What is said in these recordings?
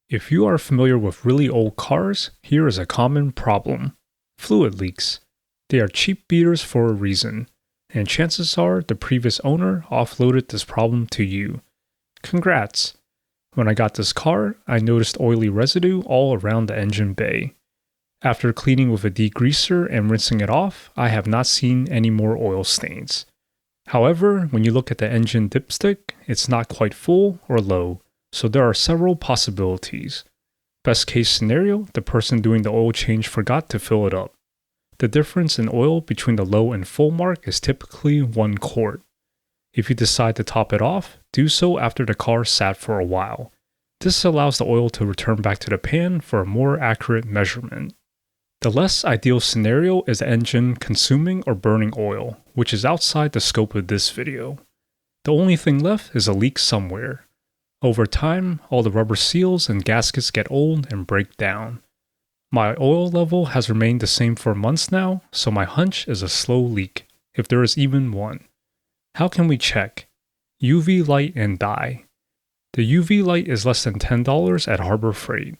If you are familiar with really old cars, here is a common problem. Fluid leaks. They are cheap beaters for a reason, and chances are the previous owner offloaded this problem to you. Congrats! When I got this car, I noticed oily residue all around the engine bay. After cleaning with a degreaser and rinsing it off, I have not seen any more oil stains. However, when you look at the engine dipstick, it's not quite full or low, so there are several possibilities. Best case scenario, the person doing the oil change forgot to fill it up. The difference in oil between the low and full mark is typically 1 quart. If you decide to top it off, do so after the car sat for a while. This allows the oil to return back to the pan for a more accurate measurement. The less ideal scenario is the engine consuming or burning oil, which is outside the scope of this video. The only thing left is a leak somewhere. Over time, all the rubber seals and gaskets get old and break down. My oil level has remained the same for months now, so my hunch is a slow leak, if there is even one. How can we check? UV light and dye. The UV light is less than $10 at Harbor Freight.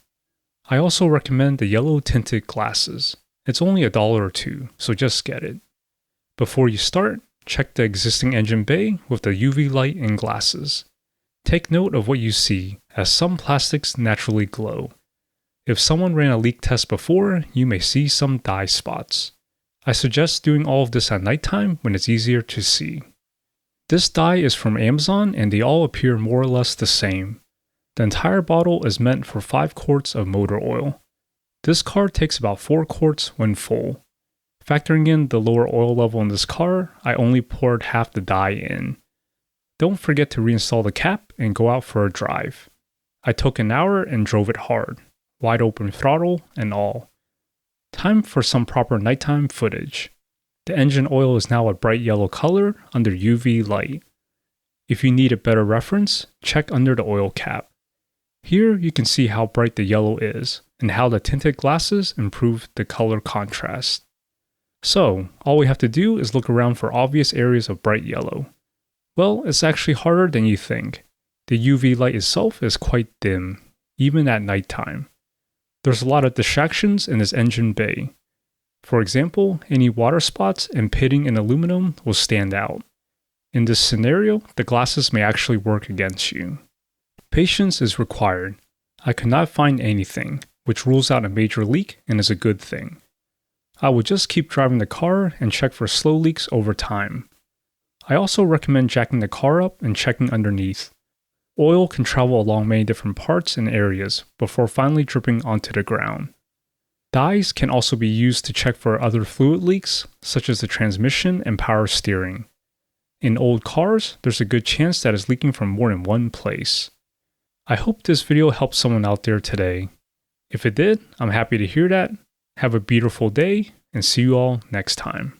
I also recommend the yellow tinted glasses. It's only $1 or $2, so just get it. Before you start, check the existing engine bay with the UV light and glasses. Take note of what you see, as some plastics naturally glow. If someone ran a leak test before, you may see some dye spots. I suggest doing all of this at nighttime when it's easier to see. This dye is from Amazon and they all appear more or less the same. The entire bottle is meant for 5 quarts of motor oil. This car takes about 4 quarts when full. Factoring in the lower oil level in this car, I only poured half the dye in. Don't forget to reinstall the cap and go out for a drive. I took an hour and drove it hard, wide open throttle and all. Time for some proper nighttime footage. The engine oil is now a bright yellow color under UV light. If you need a better reference, check under the oil cap. Here you can see how bright the yellow is, and how the tinted glasses improve the color contrast. So, all we have to do is look around for obvious areas of bright yellow. Well, it's actually harder than you think. The UV light itself is quite dim, even at nighttime. There's a lot of distractions in this engine bay. For example, any water spots and pitting in aluminum will stand out. In this scenario, the glasses may actually work against you. Patience is required. I could not find anything, which rules out a major leak and is a good thing. I would just keep driving the car and check for slow leaks over time. I also recommend jacking the car up and checking underneath. Oil can travel along many different parts and areas before finally dripping onto the ground. Dyes can also be used to check for other fluid leaks, such as the transmission and power steering. In old cars, there's a good chance that it's leaking from more than one place. I hope this video helped someone out there today. If it did, I'm happy to hear that. Have a beautiful day, and see you all next time.